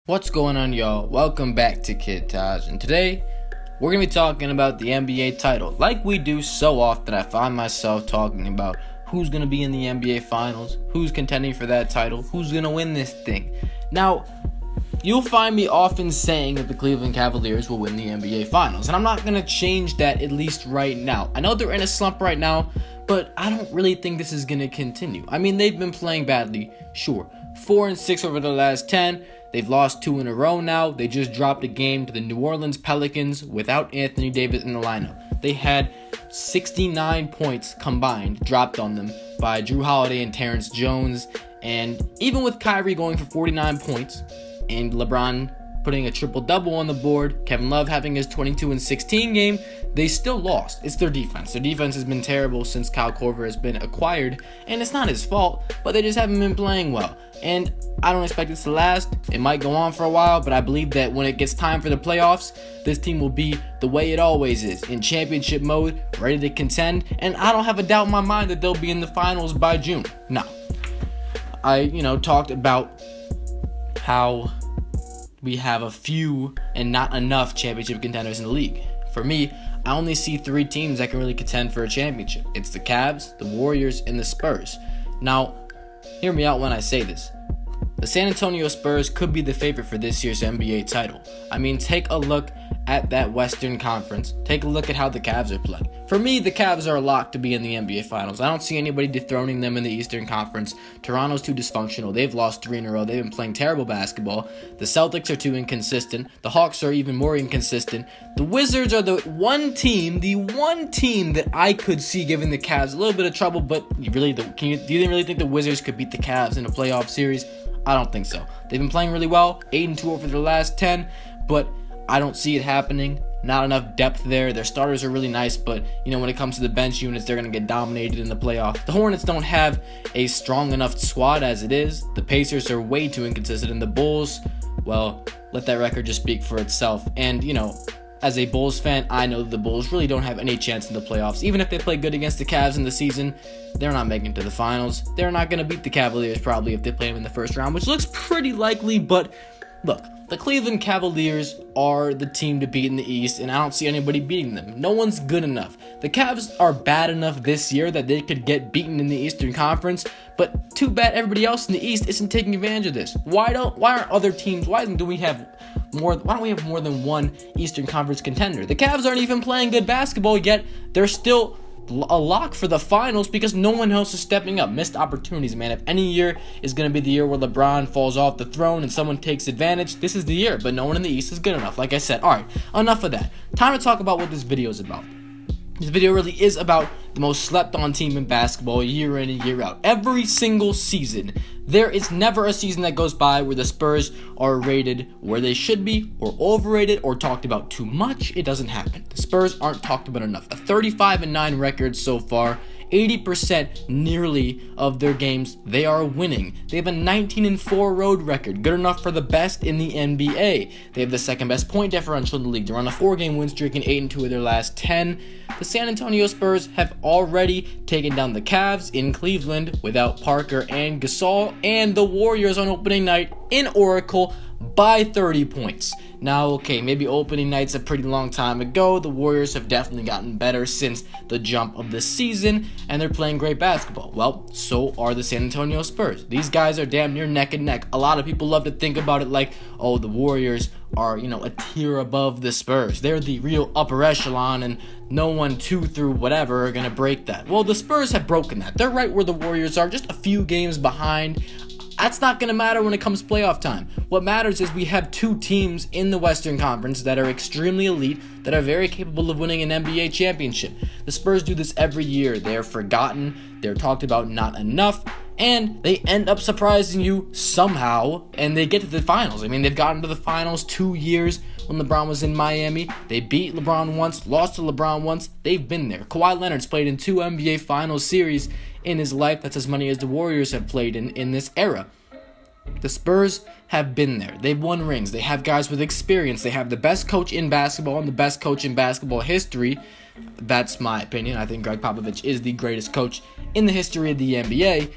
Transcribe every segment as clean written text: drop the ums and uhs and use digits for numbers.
What's going on, y'all? Welcome back to Kid Taj, and today we're going to be talking about the NBA title. Like we do so often, I find myself talking about who's going to be in the NBA Finals, who's contending for that title, who's going to win this thing. Now, you'll find me often saying that the Cleveland Cavaliers will win the NBA Finals, and I'm not going to change that, at least right now. I know they're in a slump right now, but I don't really think this is going to continue. I mean, they've been playing badly, sure. 4-6 over the last 10. They've lost 2 in a row now. They just dropped a game to the New Orleans Pelicans without Anthony Davis in the lineup. They had 69 points combined dropped on them by Drew Holiday and Terrence Jones. And even with Kyrie going for 49 points and LeBron putting a triple-double on the board, Kevin Love having his 22-16 game, they still lost. It's their defense. Their defense has been terrible since Kyle Korver has been acquired, and it's not his fault, but they just haven't been playing well. And I don't expect this to last. It might go on for a while, but I believe that when it gets time for the playoffs, this team will be the way it always is, in championship mode, ready to contend, and I don't have a doubt in my mind that they'll be in the finals by June. Now, I, talked about how we have a few and not enough championship contenders in the league. For me, I only see 3 teams that can really contend for a championship. It's the Cavs, the Warriors, and the Spurs. Now, hear me out when I say this. The San Antonio Spurs could be the favorite for this year's NBA title. I mean, take a look at that Western Conference. Take a look at how the Cavs are playing. For me, the Cavs are a lock to be in the NBA Finals. I don't see anybody dethroning them in the Eastern Conference. Toronto's too dysfunctional. They've lost 3 in a row. They've been playing terrible basketball. The Celtics are too inconsistent. The Hawks are even more inconsistent. The Wizards are the one team that I could see giving the Cavs a little bit of trouble, but do you really think the Wizards could beat the Cavs in a playoff series? I don't think so. They've been playing really well, 8-2 over their last 10, but I don't see it happening. Not enough depth there. Their starters are really nice, but when it comes to the bench units, they're going to get dominated in the playoffs. The Hornets don't have a strong enough squad as it is. The Pacers are way too inconsistent, and the Bulls, well, let that record just speak for itself. And, as a Bulls fan, I know that the Bulls really don't have any chance in the playoffs. Even if they play good against the Cavs in the season, they're not making it to the finals. They're not going to beat the Cavaliers probably if they play them in the first round, which looks pretty likely, but look, the Cleveland Cavaliers are the team to beat in the East, and I don't see anybody beating them. No one's good enough. The Cavs are bad enough this year that they could get beaten in the Eastern Conference, but too bad everybody else in the East isn't taking advantage of this. Why aren't other teams, why don't we have more than one Eastern Conference contender? The Cavs aren't even playing good basketball yet. They're still a lock for the finals because no one else is stepping up. Missed opportunities, man. If any year is going to be the year where LeBron falls off the throne and someone takes advantage, this is the year, but no one in the East is good enough. Like I said, all right, enough of that. Time to talk about what this video is about. This video really is about the most slept-on team in basketball year in and year out. Every single season, there is never a season that goes by where the Spurs are rated where they should be, or overrated, or talked about too much. It doesn't happen. The Spurs aren't talked about enough. A 35-9 record so far. 80% nearly of their games they are winning. They have a 19-4 road record, good enough for the best in the NBA. They have the second best point differential in the league. They're on a 4-game win streak and 8-2 of their last 10. The San Antonio Spurs have already taken down the Cavs in Cleveland without Parker and Gasol, and the Warriors on opening night in Oracle by 30 points. Now, okay, maybe opening night's a pretty long time ago. The Warriors have definitely gotten better since the jump of the season, and they're playing great basketball. Well, so are the San Antonio Spurs. These guys are damn near neck and neck. A lot of people love to think about it like, oh, the Warriors are, a tier above the Spurs. They're the real upper echelon, and no one 2 through whatever are going to break that. Well, the Spurs have broken that. They're right where the Warriors are, just a few games behind. That's not going to matter when it comes to playoff time. What matters is we have 2 teams in the Western Conference that are extremely elite, that are very capable of winning an NBA championship. The Spurs do this every year. They're forgotten, they're talked about not enough, and they end up surprising you somehow, and they get to the finals. I mean, they've gotten to the finals 2 years when LeBron was in Miami. They beat LeBron once, lost to LeBron once. They've been there. Kawhi Leonard's played in 2 NBA Finals series in his life. That's as many as the Warriors have played in this era. The Spurs have been there. They've won rings. They have guys with experience. They have the best coach in basketball and the best coach in basketball history. That's my opinion. I think Greg Popovich is the greatest coach in the history of the NBA.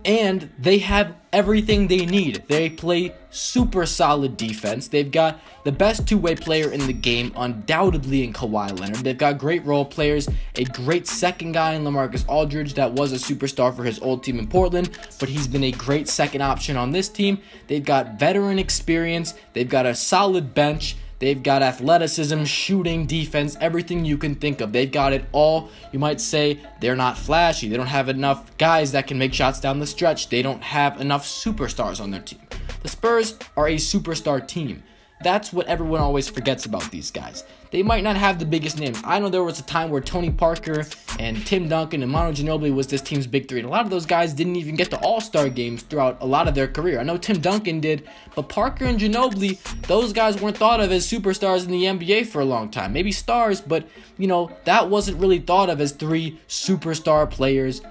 And they have everything they need. They play super solid defense. They've got the best two-way player in the game, undoubtedly, in Kawhi Leonard. They've got great role players, a great second guy in LaMarcus Aldridge that was a superstar for his old team in Portland, but he's been a great second option on this team. They've got veteran experience. They've got a solid bench. They've got athleticism, shooting, defense, everything you can think of. They've got it all. You might say they're not flashy. They don't have enough guys that can make shots down the stretch. They don't have enough superstars on their team. The Spurs are a superstar team. That's what everyone always forgets about these guys. They might not have the biggest names. I know there was a time where Tony Parker and Tim Duncan and Manu Ginobili was this team's big three. And a lot of those guys didn't even get to all-star games throughout a lot of their career. I know Tim Duncan did, but Parker and Ginobili, those guys weren't thought of as superstars in the NBA for a long time. Maybe stars, but, that wasn't really thought of as three superstar players.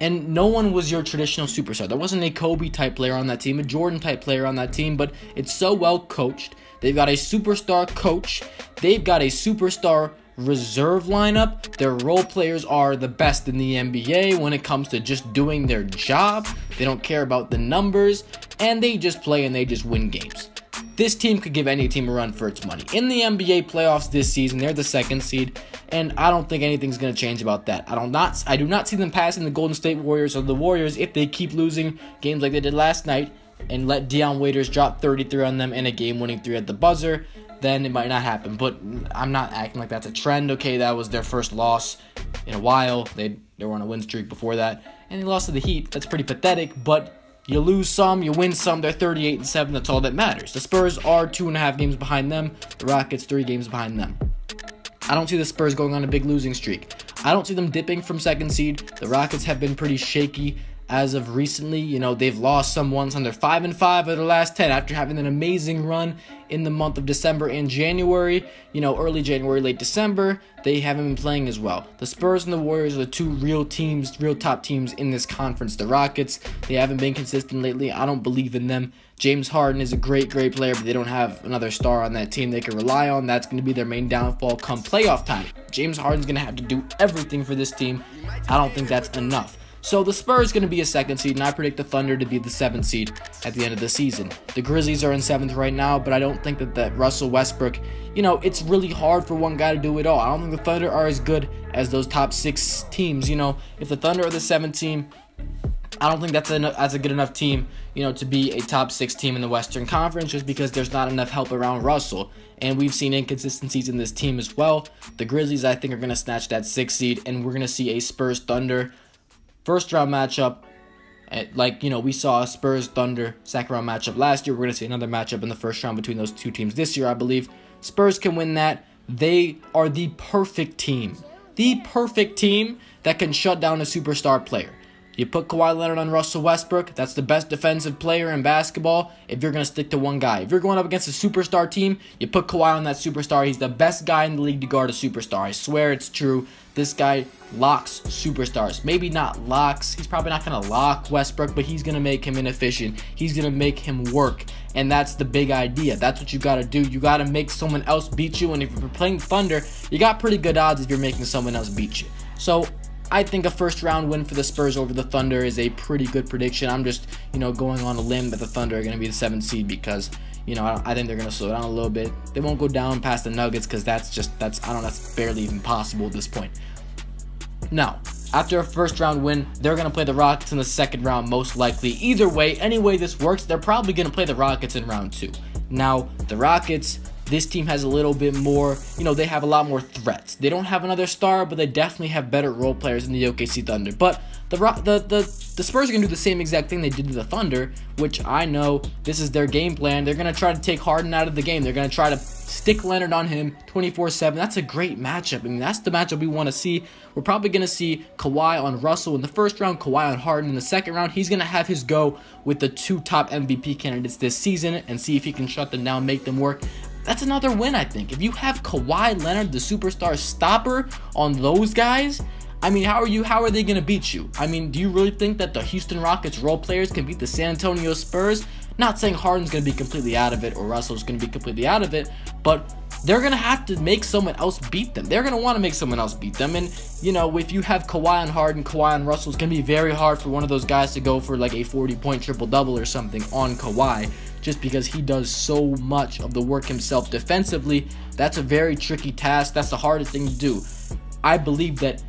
And no one was your traditional superstar. There wasn't a Kobe-type player on that team, a Jordan-type player on that team, but it's so well coached. They've got a superstar coach. They've got a superstar reserve lineup. Their role players are the best in the NBA when it comes to just doing their job. They don't care about the numbers, and they just play and they just win games. This team could give any team a run for its money. In the NBA playoffs this season, they're the second seed, and I don't think anything's going to change about that. I do not see them passing the Golden State Warriors or the Warriors if they keep losing games like they did last night and let Deion Waiters drop 33 on them in a game-winning 3 at the buzzer. Then it might not happen, but I'm not acting like that's a trend. Okay, that was their first loss in a while. They were on a win streak before that, and they lost to the Heat. That's pretty pathetic, but you lose some, you win some. They're 38-7. That's all that matters. The Spurs are 2.5 games behind them. The Rockets 3 games behind them. I don't see the Spurs going on a big losing streak. I don't see them dipping from second seed. The Rockets have been pretty shaky as of recently. They've lost some ones on their 5-5 of their last 10 after having an amazing run in the month of December and January. Early January, late December, they haven't been playing as well. The Spurs and the Warriors are the two real top teams in this conference. The Rockets, they haven't been consistent lately. I don't believe in them. James Harden is a great player, but they don't have another star on that team they can rely on. That's going to be their main downfall come playoff time. James Harden's going to have to do everything for this team. I don't think that's enough. So the Spurs going to be a second seed, and I predict the Thunder to be the 7th seed at the end of the season. The Grizzlies are in 7th right now, but I don't think that Russell Westbrook, it's really hard for one guy to do it all. I don't think the Thunder are as good as those top 6 teams. If the Thunder are the 7th team, I don't think that's a good enough team, to be a top 6 team in the Western Conference, just because there's not enough help around Russell. And we've seen inconsistencies in this team as well. The Grizzlies, I think, are going to snatch that 6th seed, and we're going to see a Spurs-Thunder first-round matchup. We saw a Spurs-Thunder second-round matchup last year. We're going to see another matchup in the first round between those two teams this year, I believe. Spurs can win that. They are the perfect team. The perfect team that can shut down a superstar player. You put Kawhi Leonard on Russell Westbrook. That's the best defensive player in basketball if you're going to stick to one guy. If you're going up against a superstar team, you put Kawhi on that superstar. He's the best guy in the league to guard a superstar. I swear it's true. This guy locks superstars. Maybe not locks. He's probably not going to lock Westbrook, but he's going to make him inefficient. He's going to make him work. And that's the big idea. That's what you got to do. You got to make someone else beat you. And if you're playing Thunder, you got pretty good odds if you're making someone else beat you. So I think a first-round win for the Spurs over the Thunder is a pretty good prediction. I'm just, going on a limb that the Thunder are going to be the 7th seed because, I think they're going to slow down a little bit. They won't go down past the Nuggets because that's barely even possible at this point. Now, after a first-round win, they're going to play the Rockets in the second round most likely. Either way, any way this works, they're probably going to play the Rockets in round 2. Now, the Rockets, this team has a little bit more, they have a lot more threats. They don't have another star, but they definitely have better role players than the OKC Thunder. But the Spurs are going to do the same exact thing they did to the Thunder, which I know this is their game plan. They're going to try to take Harden out of the game. They're going to try to stick Leonard on him 24/7. That's a great matchup. That's the matchup we want to see. We're probably going to see Kawhi on Russell in the first round, Kawhi on Harden in the second round. He's going to have his go with the 2 top MVP candidates this season and see if he can shut them down, make them work. That's another win, I think. If you have Kawhi Leonard, the superstar stopper, on those guys, how are they going to beat you? Do you really think that the Houston Rockets role players can beat the San Antonio Spurs? Not saying Harden's going to be completely out of it or Russell's going to be completely out of it, but they're going to have to make someone else beat them. They're going to want to make someone else beat them. And, you know, if you have Kawhi on Harden, Kawhi on Russell, it's going to be very hard for one of those guys to go for like a 40-point triple-double or something on Kawhi, just because he does so much of the work himself defensively. That's a very tricky task. That's the hardest thing to do. I believe that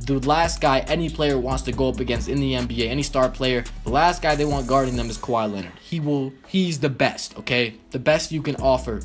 the last guy any player wants to go up against in the NBA, any star player, the last guy they want guarding them is Kawhi Leonard. He's the best, okay? The best you can offer.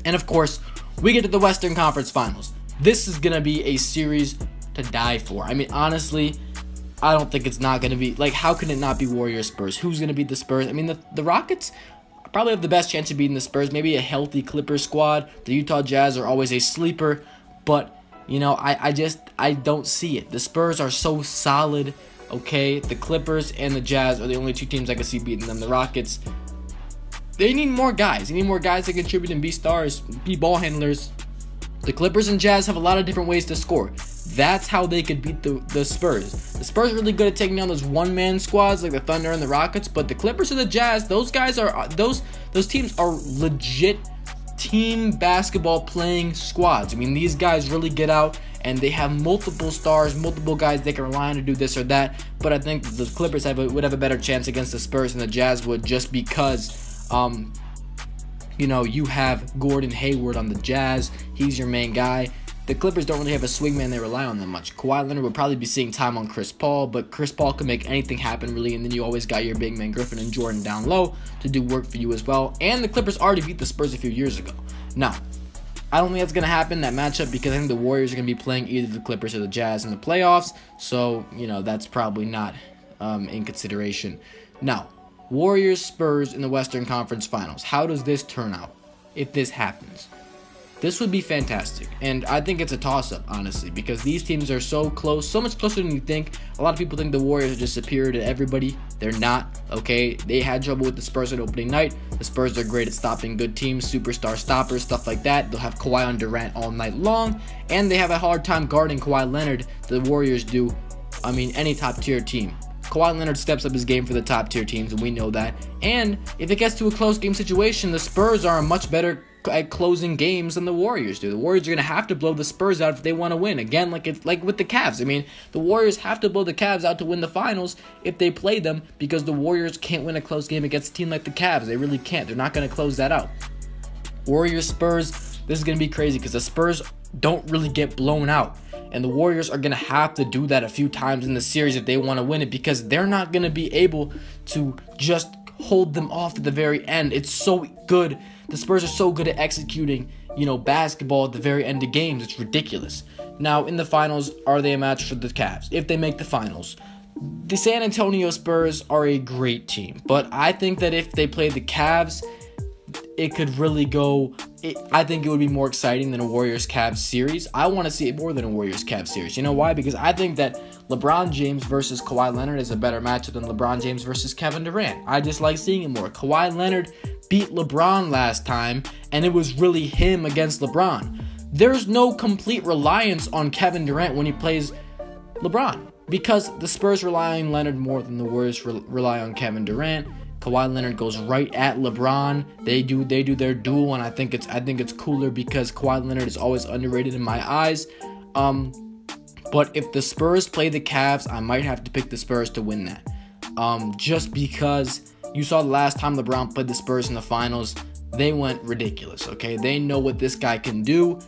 And of course, we get to the Western Conference Finals. This is going to be a series to die for. I mean, honestly, I don't think it's not going to be, like, how can it not be Warriors Spurs? Who's going to beat the Spurs? I mean, the Rockets probably have the best chance of beating the Spurs. Maybe a healthy Clippers squad. The Utah Jazz are always a sleeper, but you know, I don't see it. The Spurs are so solid, okay? The Clippers and the Jazz are the only two teams I can see beating them. The Rockets, they need more guys. They need more guys that contribute and be stars, be ball handlers. The Clippers and Jazz have a lot of different ways to score. That's how they could beat the Spurs. The Spurs are really good at taking down those one-man squads like the Thunder and the Rockets, but the Clippers and the Jazz, those guys are those teams are legit team basketball playing squads. I mean, these guys really get out and they have multiple stars, multiple guys they can rely on to do this or that. But I think the Clippers would have a better chance against the Spurs than the Jazz would, just because you know, you have Gordon Hayward on the Jazz. He's your main guy. The Clippers don't really have a swingman they rely on that much. Kawhi Leonard would probably be seeing time on Chris Paul, but Chris Paul can make anything happen, really, and then you always got your big man Griffin and Jordan down low to do work for you as well. And the Clippers already beat the Spurs a few years ago. Now, I don't think that's going to happen, that matchup, because I think the Warriors are going to be playing either the Clippers or the Jazz in the playoffs, so, you know, that's probably not in consideration. Now, Warriors Spurs in the Western Conference Finals. How does this turn out if this happens? This would be fantastic, and I think it's a toss-up, honestly, because these teams are so close, so much closer than you think. A lot of people think the Warriors are just superior to everybody. They're not, okay? They had trouble with the Spurs on opening night. The Spurs are great at stopping good teams, superstar stoppers, stuff like that. They'll have Kawhi on Durant all night long, and they have a hard time guarding Kawhi Leonard. The Warriors do, I mean, any top-tier team. Kawhi Leonard steps up his game for the top-tier teams, and we know that. And if it gets to a close game situation, the Spurs are much better at closing games than the Warriors do. The Warriors are going to have to blow the Spurs out if they want to win. Again, like with the Cavs. I mean, the Warriors have to blow the Cavs out to win the finals if they play them, because the Warriors can't win a close game against a team like the Cavs. They really can't. They're not going to close that out. Warriors Spurs, this is going to be crazy because the Spurs don't really get blown out. And the Warriors are going to have to do that a few times in the series if they want to win it, because they're not going to be able to just hold them off at the very end. It's so good. The Spurs are so good at executing, you know, basketball at the very end of games. It's ridiculous. Now, in the finals, are they a match for the Cavs? If they make the finals, the San Antonio Spurs are a great team. But I think that if they play the Cavs, it could really go. I think it would be more exciting than a Warriors-Cavs series. I want to see it more than a Warriors-Cavs series. You know why? Because I think that LeBron James versus Kawhi Leonard is a better matchup than LeBron James versus Kevin Durant. I just like seeing it more. Kawhi Leonard beat LeBron last time, and it was really him against LeBron. There's no complete reliance on Kevin Durant when he plays LeBron, because the Spurs rely on Leonard more than the Warriors rely on Kevin Durant. Kawhi Leonard goes right at LeBron. They do their duel, and I think it's cooler because Kawhi Leonard is always underrated in my eyes. But if the Spurs play the Cavs, I might have to pick the Spurs to win that. Just because you saw the last time LeBron played the Spurs in the finals, they went ridiculous, okay? They know what this guy can do.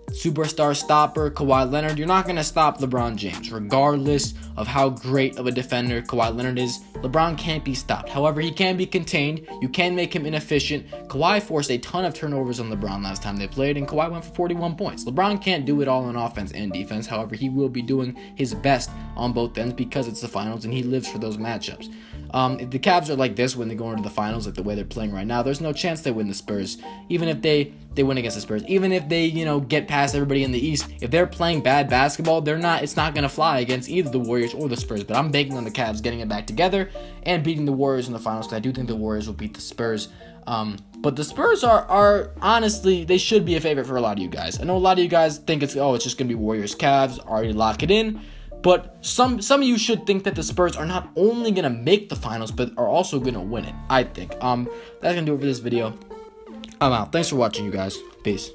Superstar stopper, Kawhi Leonard. You're not going to stop LeBron James, regardless of how great of a defender Kawhi Leonard is. LeBron can't be stopped. However, he can be contained. You can make him inefficient. Kawhi forced a ton of turnovers on LeBron last time they played, and Kawhi went for 41 points. LeBron can't do it all on offense and defense. However, he will be doing his best on both ends because it's the finals, and he lives for those matchups. If the Cavs are like this when they go into the finals, like the way they're playing right now, there's no chance they win the Spurs. Even if they win against the Spurs, even if they, get past everybody in the East, if they're playing bad basketball, it's not going to fly against either the Warriors or the Spurs. But I'm banking on the Cavs getting it back together and beating the Warriors in the finals, because I do think the Warriors will beat the Spurs. But the Spurs are honestly, they should be a favorite for a lot of you guys. I know a lot of you guys think it's just going to be Warriors, Cavs, already lock it in. But some of you should think that the Spurs are not only going to make the finals, but are also going to win it, I think. That's going to do it for this video. I'm out. Thanks for watching, you guys. Peace.